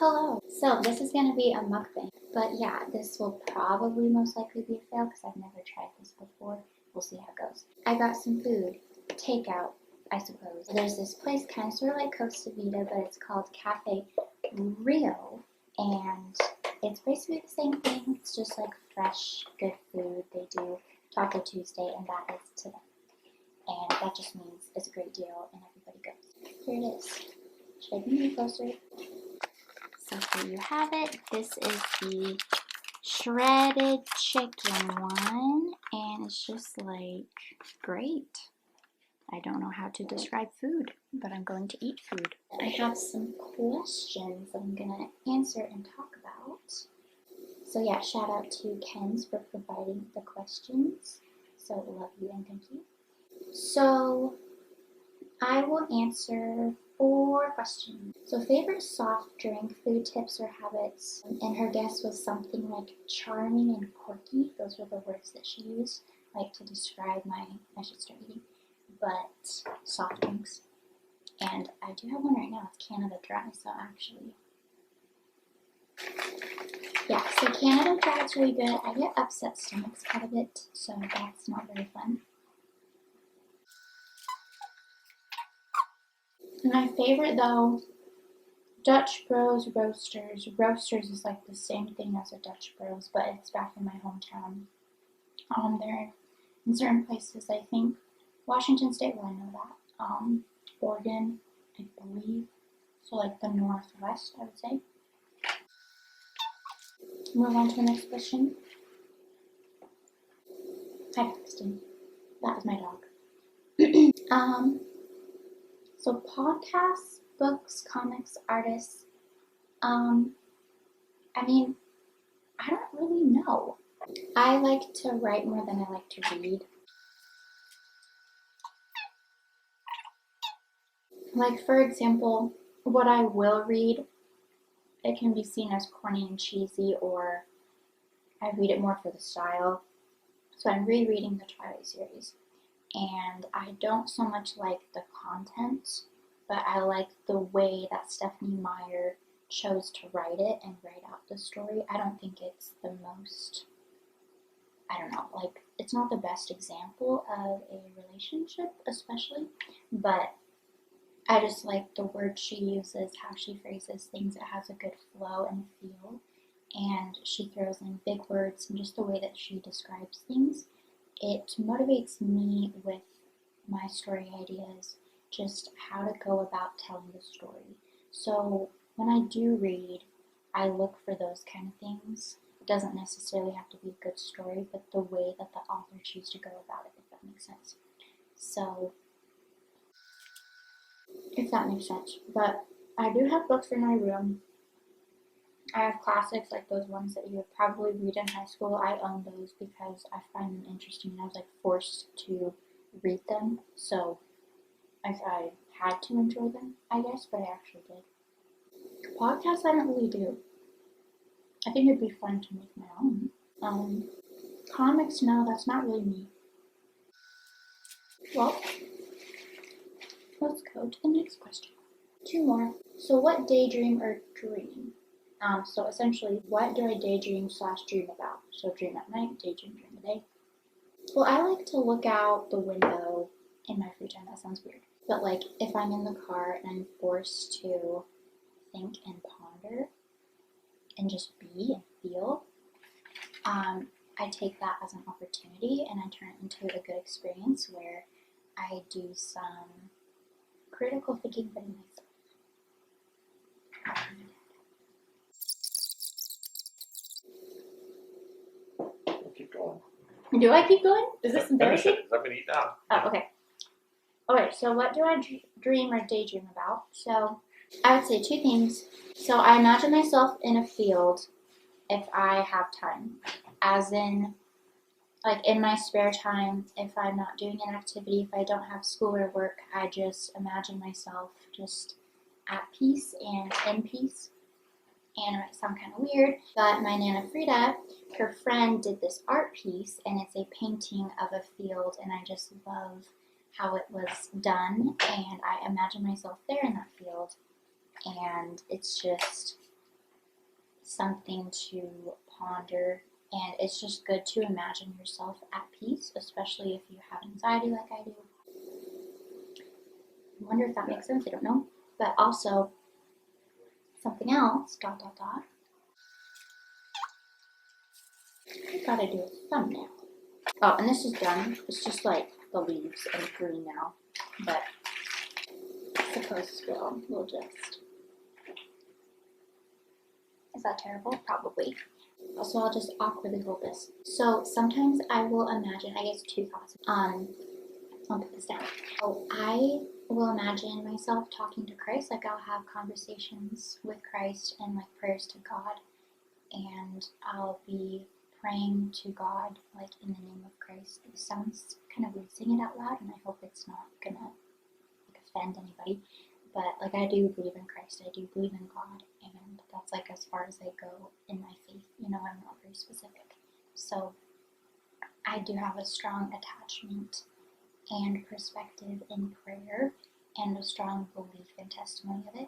Hello! So this is going to be a mukbang, but yeah, this will probably most likely be a fail because I've never tried this before. We'll see how it goes. I got some food, takeout, I suppose. There's this place kind of sort of like Costa Vida, but it's called Cafe Rio, and it's basically the same thing. It's just like fresh, good food. They do Taco Tuesday, and that is to them. And that just means it's a great deal, and everybody goes. Here it is. Should I bring it closer? So here you have it. This is the shredded chicken one, and it's just like great. I don't know how to describe food, but I'm going to eat food. I have some questions that I'm gonna answer and talk about. So yeah, shout out to Ken's for providing the questions. So love you and thank you. So I will answer 4 questions. So favorite soft drink, food tips or habits, and her guess was something like charming and quirky. Those were the words that she used, like to describe I should start eating, but soft drinks. And I do have one right now, it's Canada Dry, so actually, yeah, so Canada Dry is really good. I get upset stomachs quite a bit, so that's not very fun. My favorite though, Dutch Bros Roasters. Roasters is like the same thing as a Dutch Bros, but it's back in my hometown. They're in certain places, I think. Washington State, well, I know that. Oregon, I believe. So like the Northwest, I would say. Move on to the next question. Hi, Paxton. That was my dog. So podcasts, books, comics, artists, I mean, I don't really know. I like to write more than I like to read. Like, for example, what I will read, it can be seen as corny and cheesy, or I read it more for the style. So I'm rereading the Twilight series. And I don't so much like the content, but I like the way that Stephanie Meyer chose to write it and write out the story. I don't think it's the most, I don't know, like, it's not the best example of a relationship, especially, but I just like the words she uses, how she phrases things. It has a good flow and feel, and she throws in big words, and just the way that she describes things. It motivates me with my story ideas, just how to go about telling the story. So when I do read, I look for those kind of things. It doesn't necessarily have to be a good story, but the way that the author chooses to go about it, if that makes sense. So, if that makes sense. But I do have books in my room. I have classics like those ones that you would probably read in high school. I own those because I find them interesting, and I was like forced to read them. So I had to enjoy them, I guess, but I actually did. Podcasts I don't really do. I think it'd be fun to make my own. Comics, no, that's not really me. Well, let's go to the next question. 2 more. So what daydream or dream? So essentially, what do I daydream / dream about? So dream at night, daydream during the day. Well, I like to look out the window in my free time. That sounds weird. But like, if I'm in the car and I'm forced to think and ponder and just be and feel, I take that as an opportunity and I turn it into a good experience where I do some critical thinking within myself. Keep going. Do I keep going? Is this embarrassing? I'm gonna eat now. Oh, okay. Okay, so what do I dream or daydream about? So I would say 2 things. So I imagine myself in a field if I have time. As in, like in my spare time, if I'm not doing an activity, if I don't have school or work, I just imagine myself just at peace and in peace. And it might sound kind of weird, but my Nana Frida, her friend did this art piece, and it's a painting of a field, and I just love how it was done, and I imagine myself there in that field, and it's just something to ponder, and it's just good to imagine yourself at peace, especially if you have anxiety like I do. I wonder if that makes sense, I don't know. But also, something else, dot dot dot. I gotta do a thumbnail. Oh, and this is done. It's just like the leaves and green now, but I suppose we'll just. Is that terrible? Probably. Also, I'll just awkwardly hold this. So sometimes I will imagine, I guess 2 thoughts. I'll put this down. Oh, I will imagine myself talking to Christ, like I'll have conversations with Christ and like prayers to God, and I'll be praying to God like in the name of Christ. It sounds kind of weird saying it out loud, and I hope it's not gonna like offend anybody. But like I do believe in Christ, I do believe in God, and that's like as far as I go in my faith. You know, I'm not very specific. So I do have a strong attachment and perspective in prayer and a strong belief and testimony of it.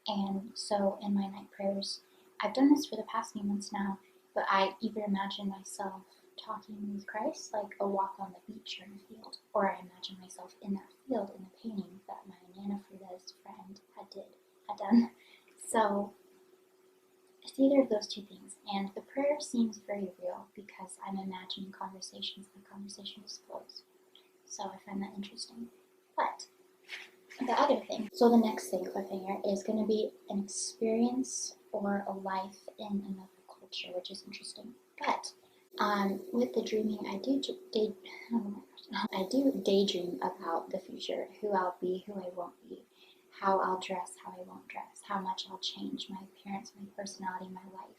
And so in my night prayers, I've done this for the past few months now, but I either imagine myself talking with Christ, like a walk on the beach or in a field, or I imagine myself in that field in the painting that my Nana Frida's friend had done. So it's either of those 2 things, and the prayer seems very real because I'm imagining conversations, the conversation just flows. So I find that interesting. But the other thing, so the next thing, cliffhanger, is going to be an experience or a life in another culture, which is interesting. But with the dreaming, I do daydream about the future, who I'll be, who I won't be, how I'll dress, how I won't dress, how much I'll change, my appearance, my personality, my life,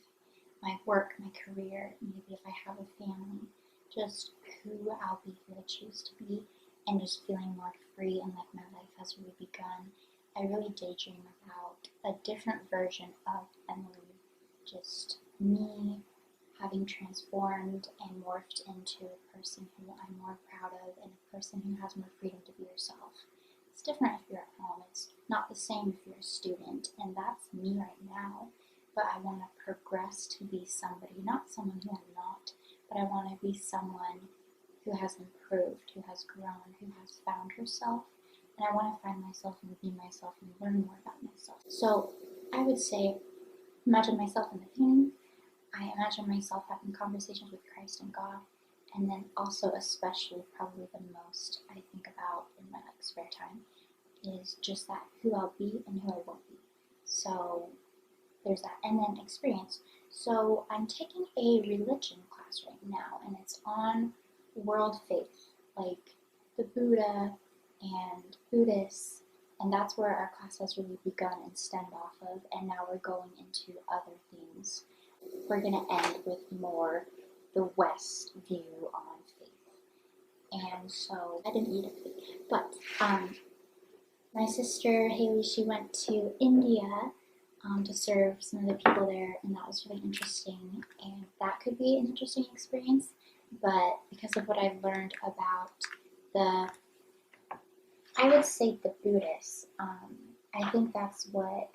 my work, my career, maybe if I have a family, just who I'll be, who I choose to be, and just feeling more free and like my life has really begun. I really daydream about a different version of Emily, just me having transformed and morphed into a person who I'm more proud of and a person who has more freedom to be herself. It's different if you're at home. It's not the same if you're a student, and that's me right now. But I want to progress to be somebody, not someone who I'm not, but I want to be someone who has improved, who has grown, who has found herself, and I want to find myself and be myself and learn more about myself. So I would say, imagine myself in the painting. I imagine myself having conversations with Christ and God, and then also especially probably the most I think about in my like spare time is just that who I'll be and who I won't be. So there's that, and then experience. So I'm taking a religion class right now, and it's on world faith, like the Buddha and Buddhists, and that's where our class has really begun and stemmed off of, and now we're going into other things. We're going to end with more the West view on faith. And so I didn't eat it, but my sister Haley, she went to India to serve some of the people there, and that was really interesting, and that could be an interesting experience. But because of what I've learned about I would say the Buddhists, I think that's what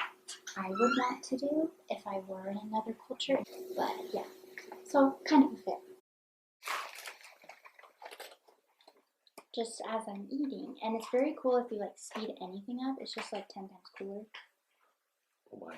I would want to do if I were in another culture. But yeah, so kind of a fit. Just as I'm eating, and it's very cool if you like speed anything up. It's just like 10 times cooler. Oh my.